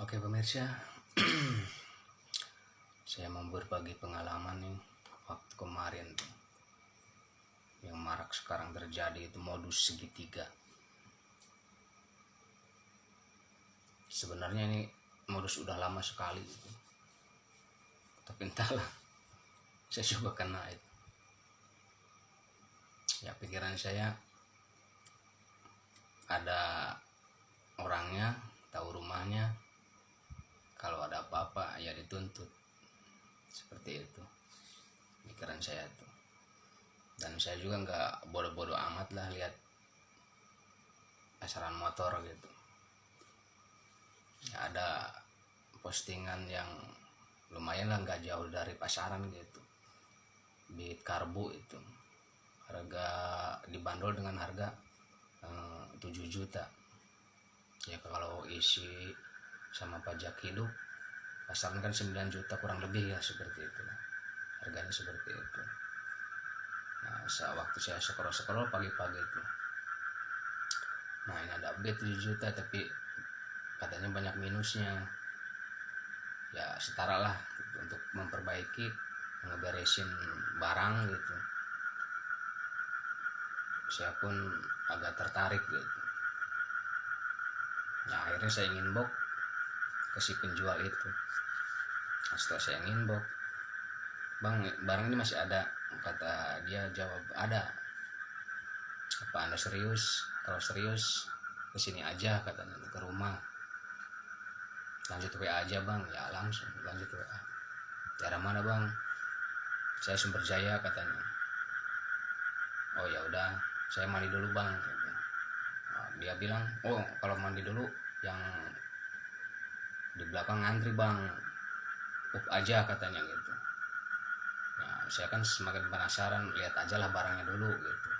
Oke pemirsa, saya mau berbagi pengalaman nih waktu kemarin tuh, yang marak sekarang terjadi itu modus segitiga. Sebenarnya ini modus udah lama sekali gitu. Tapi entahlah, saya coba kena itu. Ya pikiran saya ada orangnya, tahu rumahnya, kalau ada apa-apa ya dituntut. Seperti itu pikiran saya tuh. Dan saya juga nggak bodoh-bodoh amat lah lihat pasaran motor gitu. Ya, ada postingan yang lumayan lah, nggak jauh dari pasaran gitu, di karbu itu harga dibanderol dengan harga 7 juta ya, kalau isi sama pajak hidup pasaran kan 9 juta kurang lebih ya, seperti itu harganya, seperti itu. Nah waktu saya scroll pagi-pagi itu, nah ini ada update 7 juta tapi katanya banyak minusnya. Ya setara lah gitu, untuk memperbaiki, ngeberesin barang gitu. Saya pun agak tertarik gitu. Nah akhirnya saya inbox ke si penjual itu. Nah, setelah saya inbox, bang barang ini masih ada, kata dia. Jawab ada. Apa anda serius? Kalau serius kesini aja katanya, ke rumah. Lanjut WA aja bang. Ya langsung lanjut WA. Daerah mana bang? Saya Sumber Jaya katanya. Oh ya udah, saya mandi dulu bang. Nah, dia bilang, oh kalau mandi dulu yang di belakang ngantri bang, up aja katanya gitu. Nah saya kan semakin penasaran, lihat aja lah barangnya dulu gitu.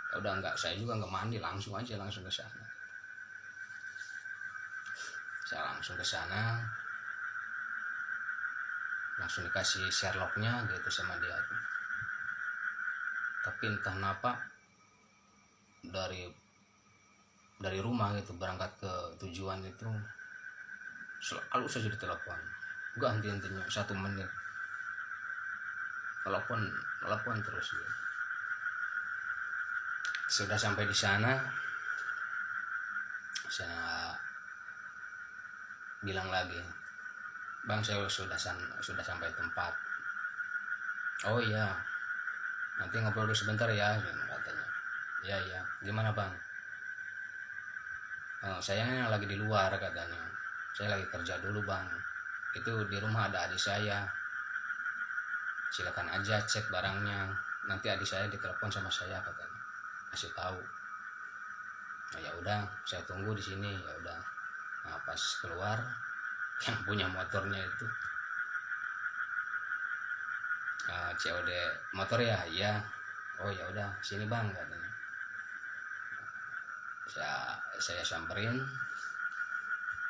Ya udah, enggak, saya juga nggak mandi, langsung ke sana. Saya langsung ke sana, langsung dikasih Sherlocknya gitu sama dia tuh. Tapi entah kenapa dari rumah gitu berangkat ke tujuan itu selalu saja ditelepon, gak henti-hentinya 1 menit telepon terus gitu. Sudah sampai di sana, saya bilang lagi, bang saya sudah sampai tempat. Oh iya, nanti ngobrol dulu sebentar ya katanya. Iya gimana bang? Saya lagi di luar katanya, saya lagi kerja dulu bang. Itu di rumah ada adik saya, silakan aja cek barangnya, nanti adik saya ditelepon sama saya katanya, kasih tahu. Nah, ya udah saya tunggu di sini. Ya udah, nah pas keluar yang punya motornya itu, COD motor ya, iya. Oh ya udah sini bang katanya. Saya samperin,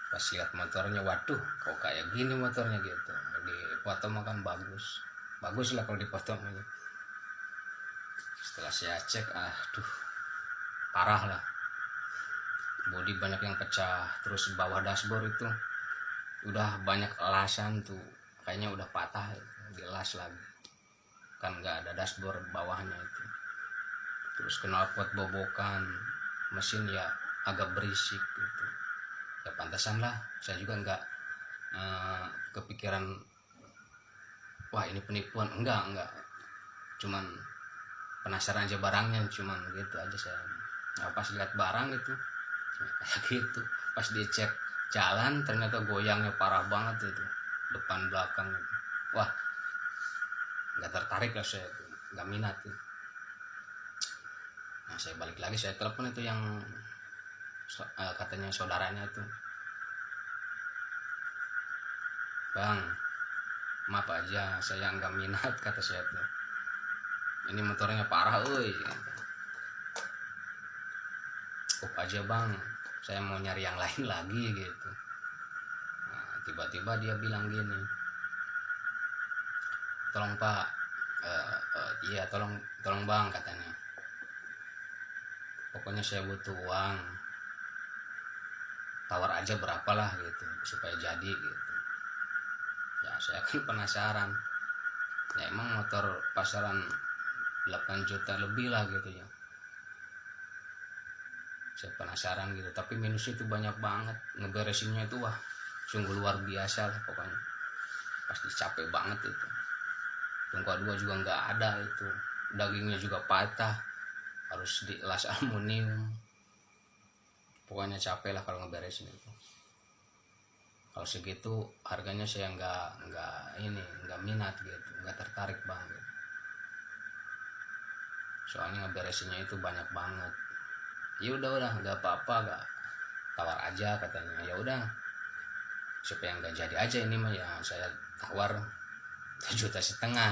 pas lihat motornya, waduh kok kayak gini motornya gitu. Di foto makan bagus lah kalau dipoto gitu. Setelah saya cek, aduh parah lah, bodi banyak yang pecah, terus bawah dashboard itu udah banyak elasan tuh, kayaknya udah patah, dilas lagi kan, nggak ada dashboard bawahnya itu. Terus knalpot bobokan, mesin ya agak berisik gitu. Ya pantasan lah, saya juga nggak kepikiran wah ini penipuan, enggak, cuman penasaran aja barangnya, cuman gitu aja saya. Nah, pas lihat barang itu kayak gitu, pas dicek jalan ternyata goyangnya parah banget itu, depan belakang itu. Wah nggak tertarik lah saya itu, nggak minat itu. Nah saya balik lagi, saya telepon itu yang katanya saudaranya itu, bang maaf aja saya nggak minat kata saya tuh, ini motornya parah euy, up aja bang, saya mau nyari yang lain lagi gitu. Nah, tiba-tiba dia bilang gini, tolong pak, iya tolong bang katanya, pokoknya saya butuh uang, tawar aja berapa lah gitu, supaya jadi gitu. Ya saya kan penasaran, ya emang motor pasaran 8 juta lebih lah gitu ya, saya penasaran gitu. Tapi minusnya itu banyak banget, ngeberesinnya itu wah sungguh luar biasa lah pokoknya, pasti capek banget itu. Tungku dua juga nggak ada itu, dagingnya juga patah, harus dilas aluminium. Pokoknya capek lah kalau ngeberesin itu. Kalau segitu harganya saya nggak minat gitu, nggak tertarik banget. Soalnya ngeberesinnya itu banyak banget. Ya udah nggak apa-apa, nggak, tawar aja katanya. Ya udah, supaya nggak jadi aja ini mah ya saya tawar 1,5 juta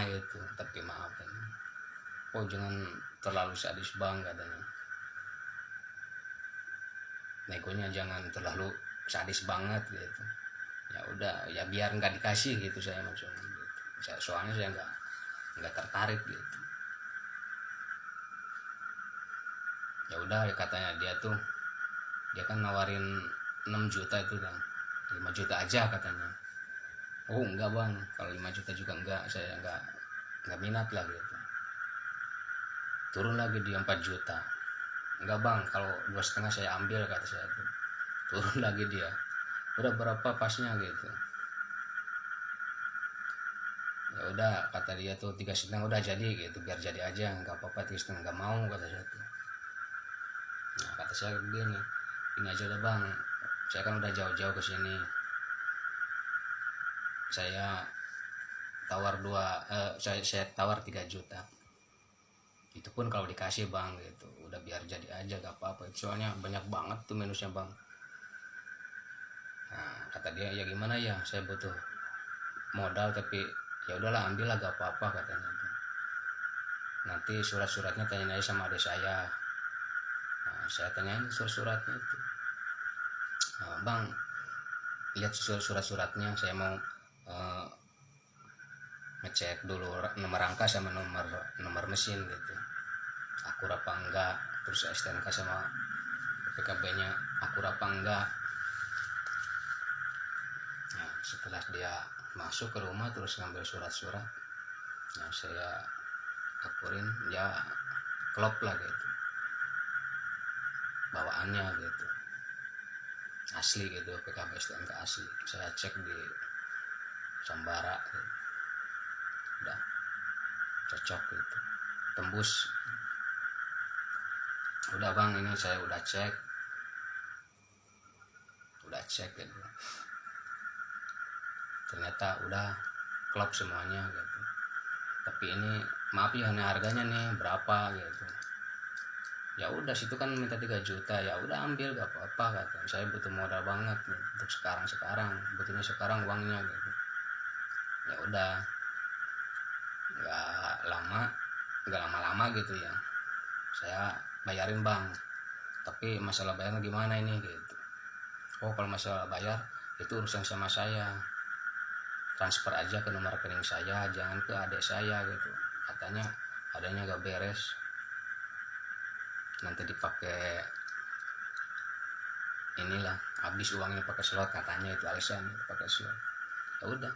gitu. Tapi maaf ini, oh jangan terlalu sadis bang katanya, negonya jangan terlalu sadis banget gitu. Ya udah, ya biar nggak dikasih gitu saya maksudnya gitu. Soalnya saya nggak tertarik gitu. Ya udah, ya katanya dia kan nawarin 6 juta itu kan, 5 juta aja katanya. Oh enggak bang, kalau 5 juta juga enggak, saya enggak minat lah gitu. Turun lagi di 4 juta. Enggak bang, kalau 2,5 saya ambil kata saya itu. Turun lagi dia, udah berapa pasnya gitu. Ya udah kata dia tuh 3,5 udah jadi gitu, biar jadi aja, nggak apa-apa 3,5, nggak mau kata saya tuh. Nah kata saya begini, ini aja udah bang, saya kan udah jauh-jauh ke sini, saya tawar saya tawar 3 juta, itu pun kalau dikasih bang gitu, udah biar jadi aja gak apa-apa, soalnya banyak banget tuh minusnya bang. Nah kata dia, ya gimana ya, saya butuh modal tapi ya udahlah ambil lah gak apa-apa katanya. Nanti surat-suratnya tanyain aja sama adik saya. Nah, saya tanyain surat-suratnya itu. Nah, bang, lihat surat-suratnya, saya mau ngecek dulu nomor rangka sama nomor mesin gitu, akur apa enggak, terus STNK sama PKB-nya akur apa enggak. Nah, setelah dia masuk ke rumah terus ngambil surat-surat, nah saya akurin, ya klop lah gitu bawaannya gitu, asli gitu, PKB STNK asli. Saya cek di Sambara gitu, udah cocok gitu, tembus. Udah bang, ini saya udah cek gitu, ternyata udah klop semuanya gitu. Tapi ini maaf ya, nih harganya nih berapa gitu. Ya udah, situ kan minta 3 juta, ya udah ambil gak apa-apa kata saya, butuh modal banget nih, untuk sekarang butuhnya sekarang uangnya gitu. Ya udah, nggak lama-lama gitu ya, saya bayarin bang. Tapi masalah bayarnya gimana ini gitu. Oh kalau masalah bayar itu urusan sama saya, transfer aja ke nomor rekening saya, jangan ke adik saya gitu, katanya adanya gak beres, nanti dipakai inilah, habis uangnya pakai slot katanya, itu alasan pakai slot. Ya udah,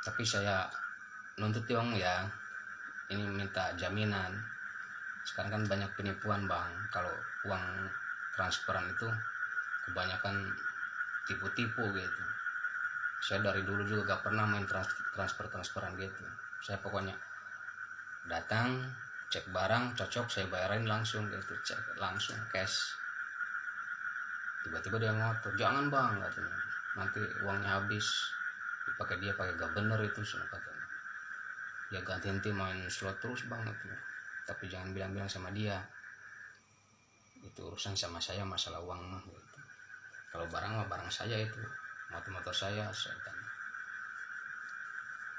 tapi saya nuntut dong ya, ini minta jaminan. Sekarang kan banyak penipuan bang, kalau uang transferan itu kebanyakan tipu-tipu gitu. Saya dari dulu juga gak pernah main transferan gitu. Saya pokoknya datang, cek barang cocok, saya bayarin langsung gitu, cek langsung cash. Tiba-tiba dia ngotot, jangan bang katanya, nanti uangnya habis dipakai dia, pakai gak bener itu katanya. Ya ganti main slot terus bang itu, tapi jangan bilang-bilang sama dia, itu urusan sama saya, masalah uang mah gitu. Kalau barang mah barang saya, itu motor saya tanya.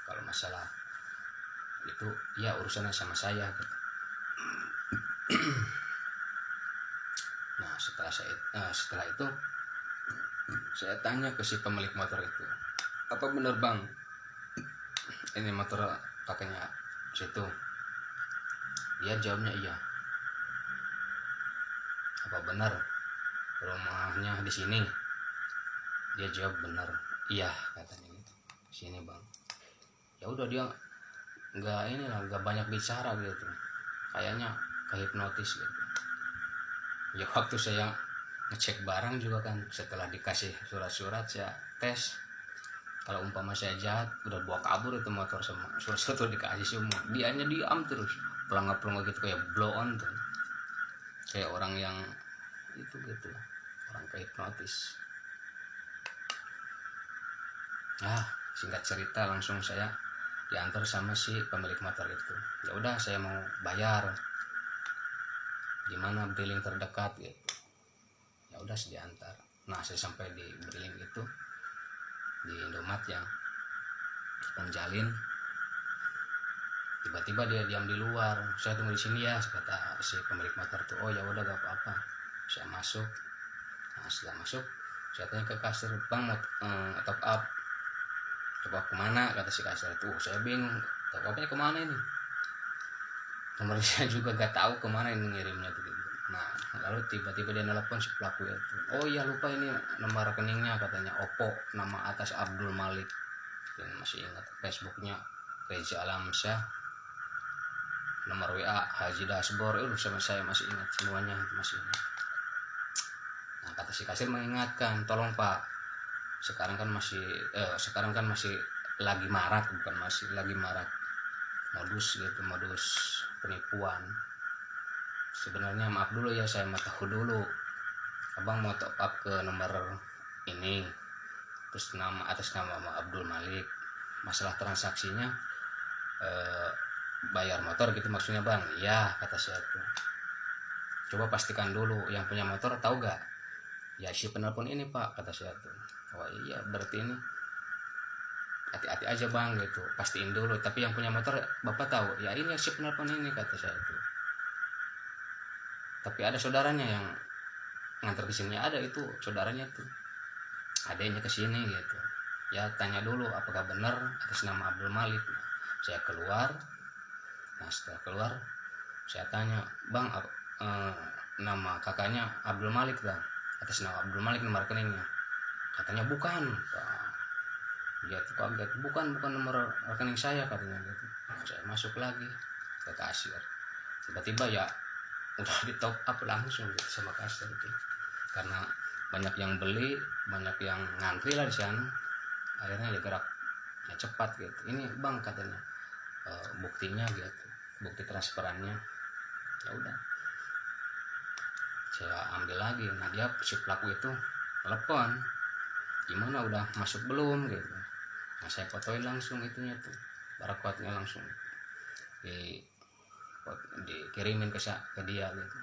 Kalau masalah itu ya urusannya sama saya gitu. Nah setelah itu saya tanya ke si pemilik motor itu, apa bener bang ini motor kakaknya situ? Dia jawabnya iya. Apa benar rumahnya di sini? Dia jawab benar, iya katanya gitu. Sini bang. Ya udah dia nggak banyak bicara gitu, kayaknya kehipnotis gitu. Ya waktu saya ngecek barang juga kan, setelah dikasih surat-surat saya tes, kalau umpama saya jahat udah bawa kabur itu motor sama surat-surat dikasih semua, dianya diam terus pelangga-pelangga gitu, kayak blow on tuh, kayak orang yang itu gitu, orang kehipnotis. Nah singkat cerita langsung saya diantar sama si pemilik motor itu. Ya udah saya mau bayar, gimana billing terdekat gitu. Ya udah saya diantar. Nah saya sampai di billing itu di Indomaret yang Penjalin, tiba-tiba dia diam di luar. Saya tunggu di sini ya, kata si pemilik motor tuh. Oh ya udah gak apa-apa. Saya masuk. Nah setelah masuk saya tanya ke kasir, bang mau top up, coba kemana, kata si kasir tuh. Saya bingung, top upnya kemana ini, nomor saya juga gak tahu kemana ini ngirimnya tuh gitu. Nah lalu tiba-tiba dia nelpon si pelaku itu. Oh iya lupa ini nomor rekeningnya, katanya Oppo, nama atas Abdul Malik, dan masih ingat Facebooknya Reza Alamsyah, nomor WA Haji Dasbor. Sama saya masih ingat semuanya, masih ingat. Nah kata si kasir mengingatkan, tolong pak, sekarang kan masih lagi marak, bukan masih lagi marak, modus gitu, modus penipuan. Sebenarnya maaf dulu ya, saya mau tahu dulu, abang mau top up ke nomor ini, terus atas nama Abdul Malik, masalah transaksinya bayar motor gitu maksudnya bang? Iya kata saya tuh. Coba pastikan dulu yang punya motor tahu gak? Ya si penelpon ini pak, kata saya tuh. Oh iya berarti ini hati-hati aja bang gitu, pastiin dulu. Tapi yang punya motor bapak tahu? Ya ini si penelpon ini, kata saya tuh. Tapi ada saudaranya yang ngantar ke sini, ada itu saudaranya tuh, adanya ke sini gitu. Ya tanya dulu apakah benar atas nama Abdul Malik. Nah, saya keluar. Nah setelah keluar saya tanya, bang nama kakaknya Abdul Malik bang, atas nama Abdul Malik nomor rekeningnya? Katanya bukan. Nah, dia tuh kaget, bukan nomor rekening saya, katanya gitu. Saya masuk lagi ke kasir, tiba-tiba ya udah di top up langsung gitu sama kasir itu, karena banyak yang beli, banyak yang ngantri lah di sana. Akhirnya ya gerak ya cepat gitu. Ini bang katanya buktinya gitu, bukti transferannya. Ya udah saya ambil lagi. Nah dia si pelaku itu telepon, gimana udah masuk belum gitu. Nah saya fotoin langsung itunya tuh, barcode-nya langsung dikirimin ke dia gitu.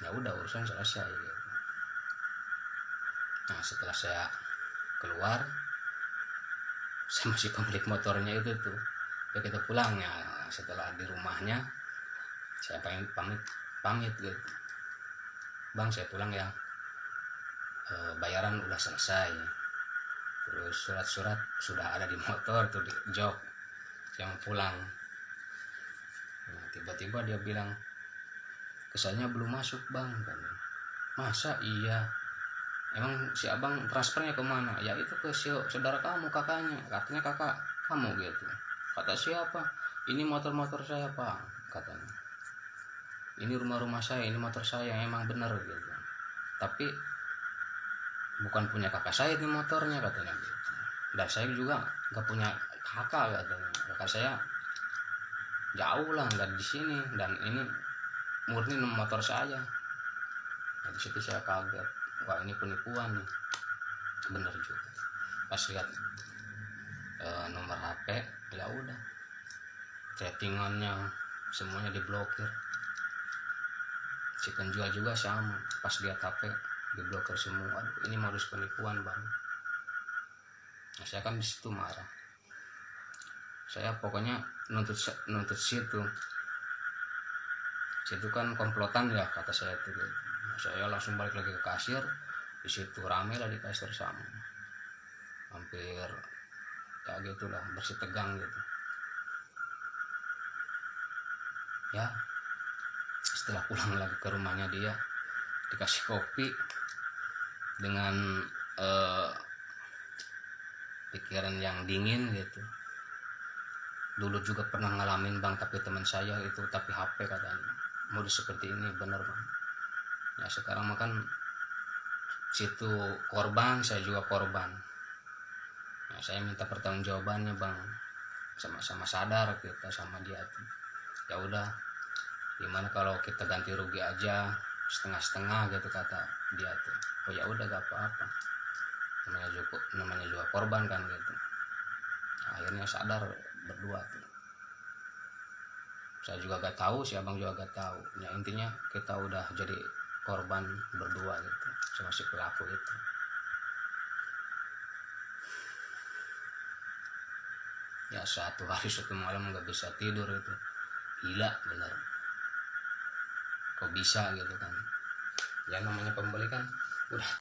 Ya udah urusan selesai gitu. Nah setelah saya keluar sama si pemilik motornya itu tuh, ya kita pulang ya. Setelah di rumahnya saya pamit gitu, bang saya pulang ya, bayaran udah selesai, terus surat-surat sudah ada di motor tuh, di jok, saya mau pulang. Nah tiba-tiba dia bilang, kesannya belum masuk bang. Masa iya, emang si abang transfernya kemana? Ya itu ke saudara kamu, kakaknya, katanya kakak kamu gitu. Kata siapa? Ini motor saya pak, katanya. Ini rumah saya, ini motor saya, emang benar gitu. Tapi bukan punya kakak saya ini motornya, katanya gitu. Dan saya juga nggak punya kakak, katanya. Kakak saya jauh lah, nggak di sini, dan ini murni motor saya. Nah, di situ saya kaget, wah ini penipuan nih, bener juga. Pas lihat nomor HP, ya udah, chattingannya semuanya diblokir. Si penjual juga sama, pas lihat HP diblokir semua. Aduh, ini modus penipuan bang. Nah, saya kan di situ marah. Saya pokoknya nuntut situ kan komplotan ya, kata saya itu. Saya langsung balik lagi ke kasir. Di situ rame lah di kasir, sama hampir ya gitulah, bersih tegang gitu ya. Setelah pulang lagi ke rumahnya dia, dikasih kopi dengan eh, pikiran yang dingin gitu. Dulu juga pernah ngalamin bang, tapi teman saya itu tapi HP katanya modus seperti ini, bener bang. Ya sekarang makan situ korban, saya juga korban. Nah, saya minta pertanggungjawabannya bang, sama-sama sadar kita sama dia tuh. Ya udah, gimana kalau kita ganti rugi aja setengah-setengah gitu kata dia tuh. Oh ya udah gak apa-apa, namanya juga korban kan gitu. Akhirnya sadar berdua tuh. Saya juga gak tahu, si abang juga gak tahu. Ya intinya kita udah jadi korban berdua gitu sama si pelaku itu. Ya satu hari satu malam nggak bisa tidur itu, gila bener. Kok bisa gitu kan? Ya namanya pembeli kan udah